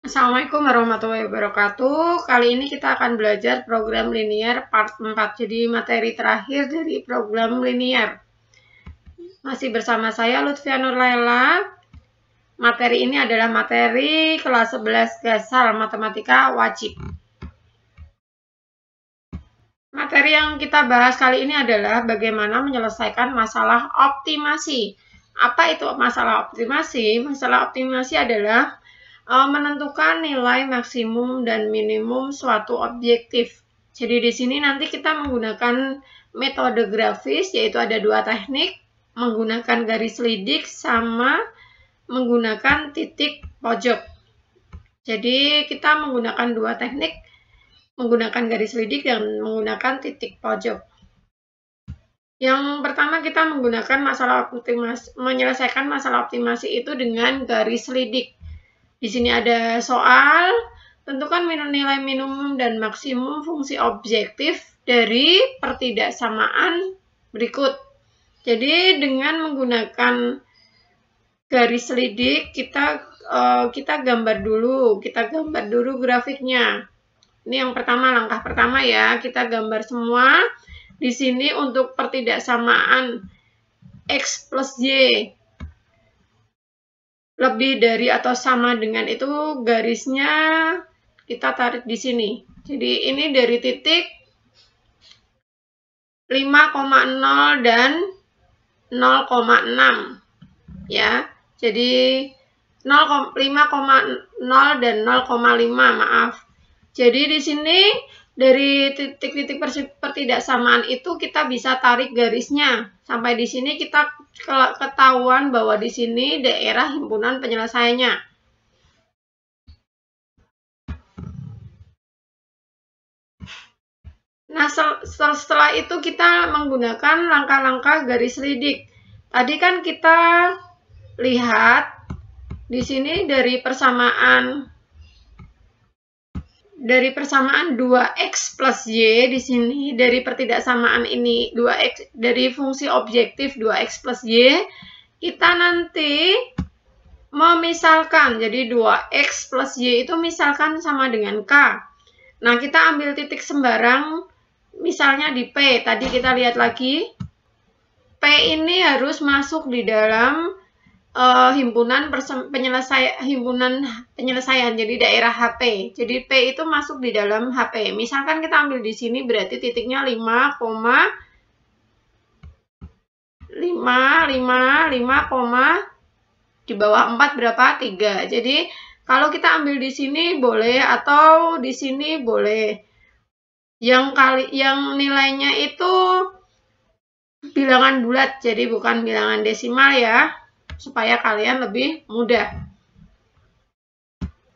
Assalamualaikum warahmatullahi wabarakatuh. Kali ini kita akan belajar program linear part 4. Jadi materi terakhir dari program linear. Masih bersama saya Lutfia Nurlaila. Materi ini adalah materi kelas 11 dasar matematika wajib. Materi yang kita bahas kali ini adalah bagaimana menyelesaikan masalah optimasi. Apa itu masalah optimasi? Masalah optimasi adalah menentukan nilai maksimum dan minimum suatu objektif. Jadi di sini nanti kita menggunakan metode grafis, yaitu ada dua teknik, menggunakan garis lidik sama menggunakan titik pojok. Jadi kita menggunakan dua teknik, menggunakan garis lidik dan menggunakan titik pojok. Yang pertama kita menggunakan menyelesaikan masalah optimasi itu dengan garis lidik. Di sini ada soal, tentukan nilai minimum dan maksimum fungsi objektif dari pertidaksamaan berikut. Jadi dengan menggunakan garis lidik kita gambar dulu grafiknya. Ini yang pertama, langkah pertama ya, kita gambar semua. Di sini untuk pertidaksamaan X plus Y lebih dari atau sama dengan itu garisnya kita tarik di sini. Jadi ini dari titik 5,0 dan 0,6 ya. Jadi 5,0 dan 0,5 maaf. Jadi di sini dari titik-titik pertidaksamaan itu kita bisa tarik garisnya. Sampai di sini kita ketahuan bahwa di sini daerah himpunan penyelesaiannya. Nah, setelah itu kita menggunakan langkah-langkah garis lidik. Tadi kan kita lihat di sini dari persamaan 2x plus y di sini, dari pertidaksamaan ini 2x, dari fungsi objektif 2x plus y, kita nanti memisalkan. Jadi 2x plus y itu misalkan sama dengan k. Nah, kita ambil titik sembarang, misalnya di P. Tadi kita lihat lagi, P ini harus masuk di dalam himpunan penyelesaian, jadi daerah HP. Jadi P itu masuk di dalam HP. Misalkan kita ambil di sini berarti titiknya 5, di bawah 4 berapa? 3. Jadi kalau kita ambil di sini boleh atau di sini boleh. Yang nilainya itu bilangan bulat, jadi bukan bilangan desimal ya, supaya kalian lebih mudah.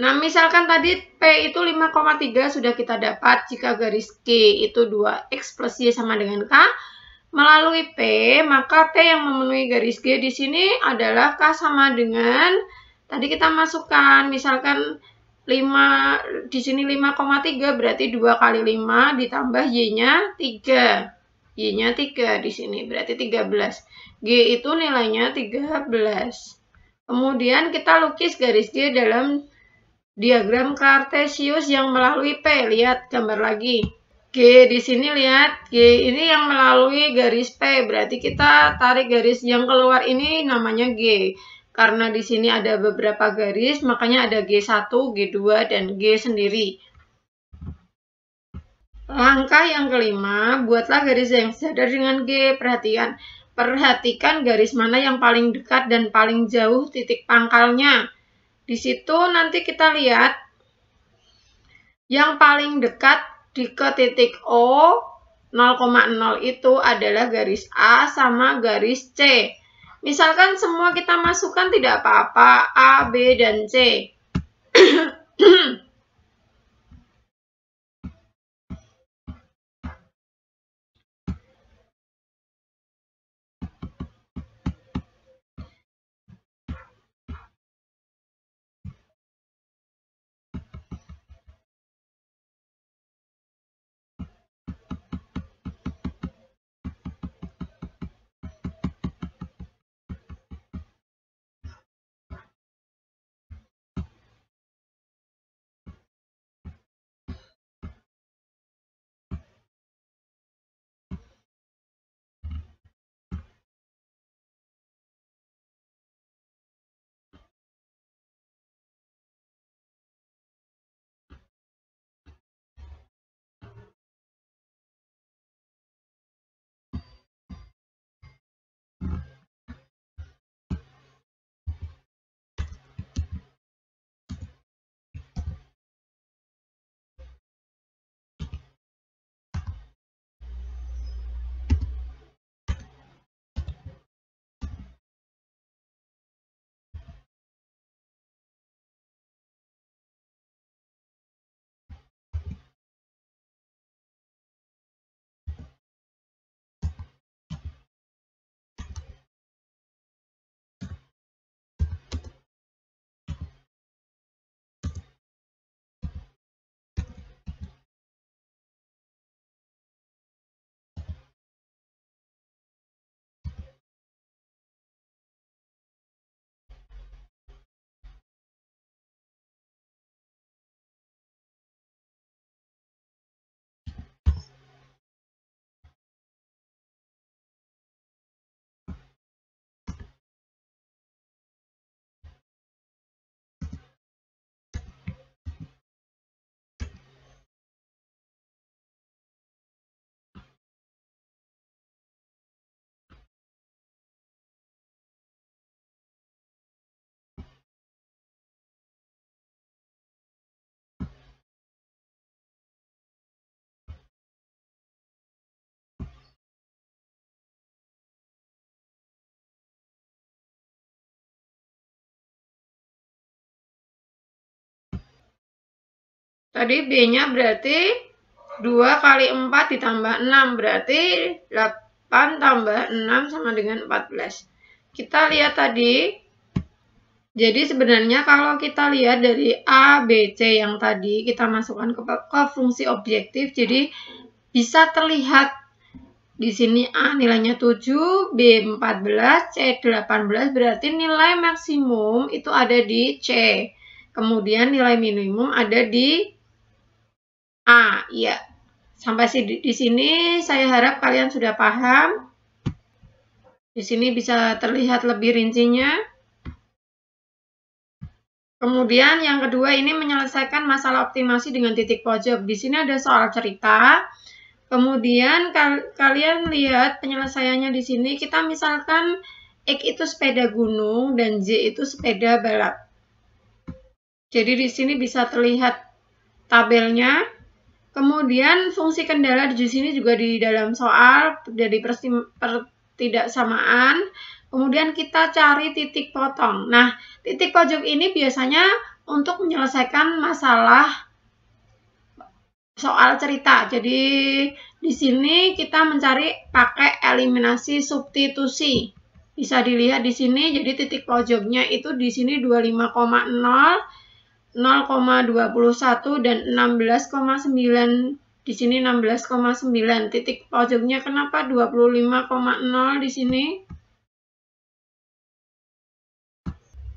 Nah, misalkan tadi P itu 5,3 sudah kita dapat jika garis G itu 2x plus Y sama dengan K. Melalui P, maka P yang memenuhi garis G di sini adalah K sama dengan, tadi kita masukkan, misalkan 5, di sini 5,3 berarti 2 kali 5 ditambah Y-nya 3. Y-nya 3 di sini, berarti 13. G itu nilainya 13. Kemudian kita lukis garis G dalam diagram kartesius yang melalui P. Lihat gambar lagi. G di sini lihat, G ini yang melalui garis P. Berarti kita tarik garis yang keluar ini namanya G. Karena di sini ada beberapa garis, makanya ada G1, G2, dan G sendiri. Langkah yang kelima, buatlah garis yang sejajar dengan G. Perhatikan garis mana yang paling dekat dan paling jauh titik pangkalnya. Di situ nanti kita lihat yang paling dekat ke titik O 0,0 itu adalah garis A sama garis C. Misalkan semua kita masukkan tidak apa-apa, A, B, dan C. Tadi B-nya berarti 2 kali 4 ditambah 6, berarti 8 tambah 6 sama dengan 14. Kita lihat tadi, jadi sebenarnya kalau kita lihat dari A, B, C yang tadi kita masukkan ke fungsi objektif, jadi bisa terlihat di sini A nilainya 7, B 14, C 18, berarti nilai maksimum itu ada di C. Kemudian nilai minimum ada di A. Iya. Sampai di sini saya harap kalian sudah paham. Di sini bisa terlihat lebih rincinya. Kemudian yang kedua ini menyelesaikan masalah optimasi dengan titik pojok. Di sini ada soal cerita. Kemudian kalian lihat penyelesaiannya di sini. Kita misalkan X itu sepeda gunung dan Z itu sepeda balap. Jadi di sini bisa terlihat tabelnya. Kemudian fungsi kendala di sini juga di dalam soal dari pertidaksamaan. Kemudian kita cari titik potong. Nah, titik pojok ini biasanya untuk menyelesaikan masalah soal cerita. Jadi di sini kita mencari pakai eliminasi substitusi. Bisa dilihat di sini. Jadi titik pojoknya itu di sini 25,0, 0,21 dan 16,9. Di sini 16,9. Titik pojoknya kenapa 25,0 di sini?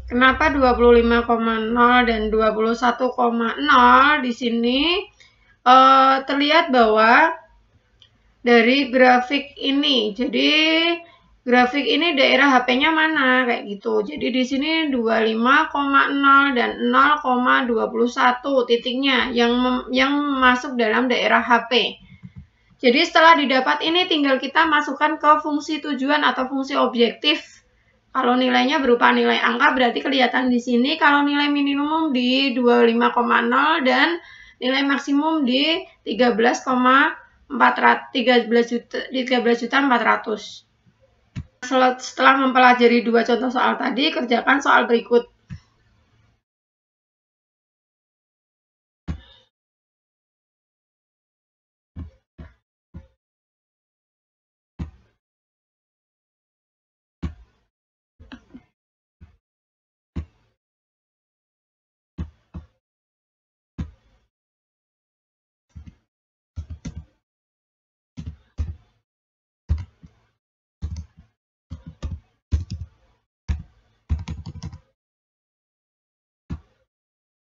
Kenapa 25,0 dan 21,0 di sini? Terlihat bahwa dari grafik ini, jadi grafik ini daerah HP-nya mana kayak gitu. Jadi di sini 25,0 dan 0,21 titiknya yang masuk dalam daerah HP. Jadi setelah didapat ini tinggal kita masukkan ke fungsi tujuan atau fungsi objektif. Kalau nilainya berupa nilai angka berarti kelihatan di sini. Kalau nilai minimum di 25,0 dan nilai maksimum di 13.400. Setelah mempelajari dua contoh soal tadi, kerjakan soal berikut.